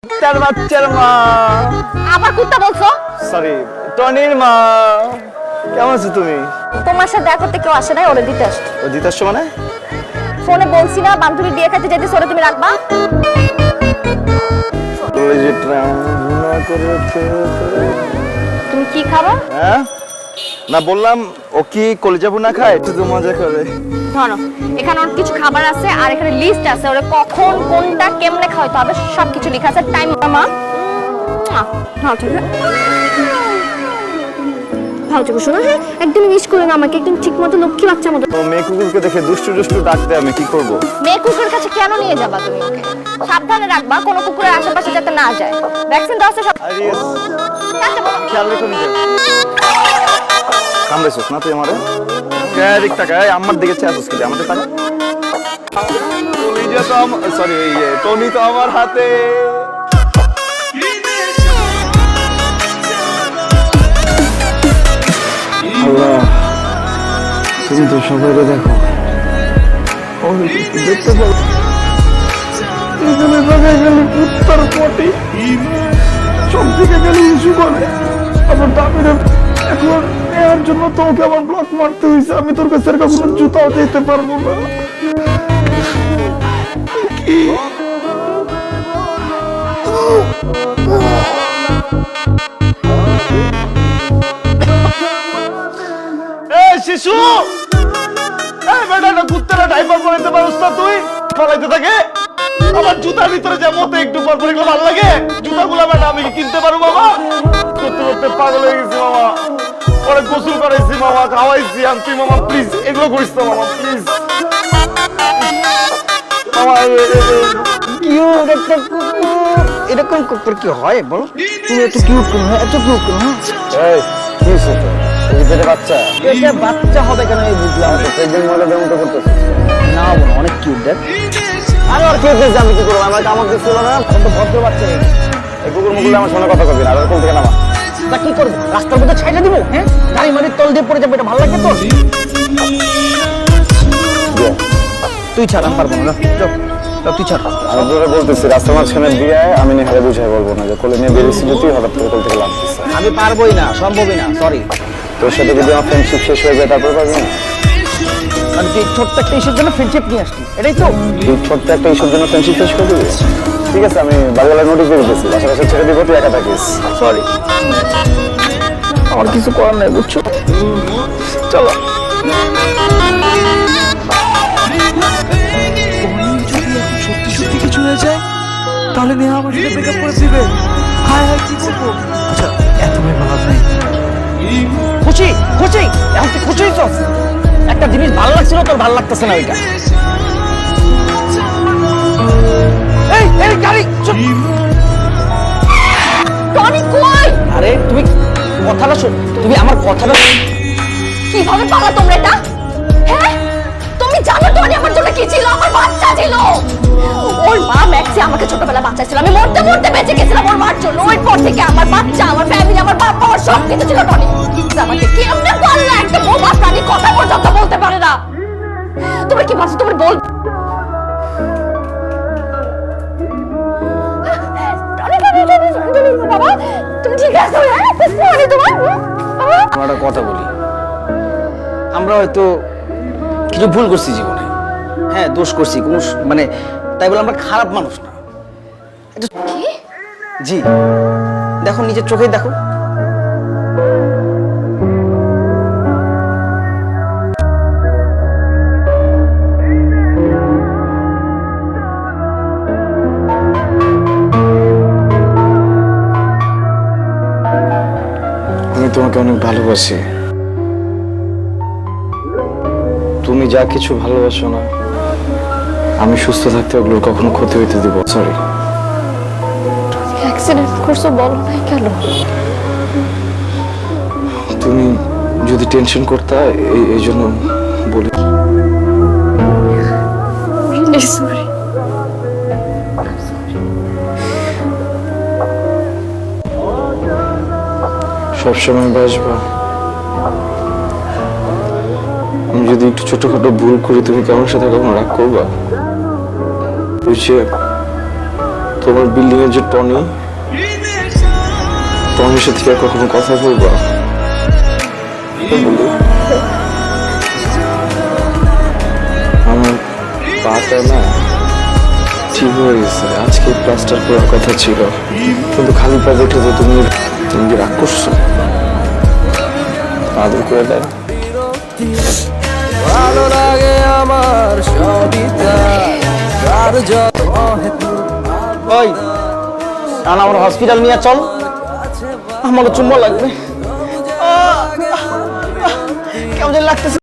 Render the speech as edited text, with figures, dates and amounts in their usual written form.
তার বাচ্চার মা। আবার কুত্তা বলছো? সরি, টনির মা। কেমন আছো তুমি? তোমার সাথে দেখা করতে কেউ আসে নাই, ওরে দিতে আসছে। ও দিতে আসছো মানে? ফোনে বলছি না বান্ধবী বিয়ে খাইতে যেতে, ওরে তুমি রাখবা। তুমি কি খাবা? হ্যাঁ না, বললাম ও কি কলিজা ভুনা খায়, একটু তো মজা করে। ধরো এখানে অনেক কিছু খাবার আছে আর এখানে লিস্ট আছে, ওরে কখন কোনটা কেমনে খাওয়াতে হবে সবকিছু লেখা আছে। টাইম মামা হ্যাঁ ঠিক আছে, ভালো থেকো শোনো। হ্যাঁ একদিন উইশ করে না আমাকে, একদম ঠিক মতো লক্ষ্মী বাচ্চা মতো। তো মেয়ে কুকুরকে দেখে দুষ্টু দুষ্টু ডাকতে আমি কি করব? মেয়ে কুকুরের কাছে কেন নিয়ে যাবা তুমি ওকে? সাবধানে রাখবা, কোনো কুকুরের আশেপাশে যাতে না যায়। ভ্যাকসিন দেওয়া আছে সব। আরিয়াস, কাছে বলো। খেয়াল রেখো নিজে। কামড়েছিস না তুই আমারে? দিক তাকায় আমার দিকে চেয়েছিস কি? আমাদের তাকা। কলিজা তো সরি, টনি তো আমার হাতে। আল্লাহ, তুমি তো সবাইকে দেখো। দেখতে পাবো এখানে জায়গায় গেলে কুত্তার পটি, সব দিকে গেলে ইস্যু করে। আবার দামিরে এখন এর জন্য তোকে আমার ব্লক মারতে হয়েছে। আমি তোর কাছে কখনো জুতাও দিতে পারবো না। শিশু, এই বেটাটা কুত্তারা ডাইপার পরাইতে পারছ না তুই? পরাইতে থাকে আমার জুতার ভিতরে যে মতো একটু পর পর এগুলো ভালো লাগে। জুতাগুলো বেটা আমি কি কিনতে পারবো বাবা? করতে করতে পাগল হয়ে গেছি মামা। পরে গোসল করাইছি মামা, খাওয়াইছি। আর তুই মামা প্লিজ এগুলো করিস না মামা, প্লিজ মামা। কিউট একটা কুকুর, এরকম কুকুর কি হয় বলো? তুমি এত কিউট করো, হ্যাঁ এত কিউট করো। হ্যাঁ এই কি হয়েছে? এই যে বাচ্চা, এটা বাচ্চা হবে কেন এই বুঝলাম না। প্রেগনেন্ট মহিলাদের মতো করতেছে না বোন, অনেক কিউট দেখ। আরে আর কিউট দিয়েছে, আমি কি করবো? আমার কামড় দিচ্ছিল না। এখন তো ভদ্র বাচ্চা নেই। এই কুকুর মুকুলে আমার সঙ্গে কথা কবি না। আর কোন থেকে নামা? তা কি করবো? রাস্তার মধ্যে ছাইড়া দিব? হ্যাঁ গাড়ি মারির তল দিয়ে পড়ে যাবে, এটা ভালো লাগে তোর? তুই ছাড়, আমি পারবো না। যাও যাও, তুই ছাড়। আমি তোরা বলতেছি রাস্তার মাঝখানে দিয়ে আমি নেহারে বুঝাই বলবো না যে কোলে নিয়ে বেরিয়েছিল তুই, হঠাৎ করে কোল থেকে লাগতেছে। আমি পারবোই না, সম্ভবই না, সরি। তোর সাথে যদি আমার ফ্রেন্ডশিপ শেষ হয়ে যায় তারপর পারবি না? মানে তুই ছোট্ট একটা ইস্যুর জন্য ফ্রেন্ডশিপ নিয়ে আসলি, এটাই তো? তুই ছোট্ট একটা ইস্যুর জন্য ফ্রেন্ডশিপ শেষ করে দিবি? ঠিক আছে, আমি বাড়িওয়ালা নোটিশ দিয়ে দিতেছি, বাসা বাসা ছেড়ে দিব, তুই একা থাকিস। সরি, আমার কিছু করার নেই, বুঝছো? চলো। সত্যি সত্যি কিছু হয়ে যায় তাহলে নেহা আমার সাথে ব্রেকআপ করে দিবে। হায় হায় কি করবো? আচ্ছা এত ভেবে লাভ নাই। খুশি খুশি, এখন তুই খুশি হইছস? একটা জিনিস ভালো লাগছিল, তোর ভালো লাগতেছে না ওইটা। এই এই গাড়ি চুপ। টনি কই? আরে তুমি কথাটা শোন, তুমি আমার কথাটা। কিভাবে পালা তোমরা এটা? হ্যাঁ তুমি জানো টনি আমার জন্য কি ছিল? আমার বাচ্চা ছিল। ওর মা ম্যাক্সি আমাকে ছোটবেলা বাচ্চা ছিল, আমি মরতে মরতে বেঁচে গেছিলাম ওর মার জন্য। ওই পর থেকে আমার বাচ্চা, আমার ফ্যামিলি, আমার বাবা, আমার সব কিছু ছিল টনি। আমাকে কেমনে পারলে? একটা বোবা প্রাণী কথা পর্যন্ত বলতে পারে না। তোমরা কি ভাবছো তোমরা বল? বাবা তুমি ঠিক আছো? হ্যাঁ টনি তোমার বাবা। আমার একটা কথা বলি, আমরা হয়তো কিছু ভুল করছি জীবনে, হ্যাঁ দোষ করছি, কোনো মানে তাই বলে আমরা খারাপ মানুষ না। কি? জি দেখো, নিজের চোখেই দেখো। আমি তোমাকে অনেক ভালোবাসি। তুমি যা কিছু ভালোবাসো না, আমি সুস্থ থাকতে ওগুলোর কখনো ক্ষতি হইতে দিব। সরি। অ্যাক্সিডেন্ট করছো বলো নাই কেন? তুমি যদি টেনশন করতা এই জন্য বলি। সরি। সবসময় বাসবা। আমি যদি একটু ছোটখাটো ভুল করি তুমি কি আমার সাথে কখনো রাগ করবা? বুঝছে তোমার বিল্ডিং এর যে টনির সাথে কি আর কখনো কথা বলবা? বলি আমার পাটা না ঠিক হয়ে গেছে, আজকে প্লাস্টার করার কথা ছিল, কিন্তু খালি পা দেখে তো তুমি কি রাগ করছো? আদর করে দেয়। ভালো লাগে আমার সবই তার ওই কারণ আমার হসপিটাল নিয়ে চল, আমাকে চুম্বন লাগবে। কেমন লাগতেছে।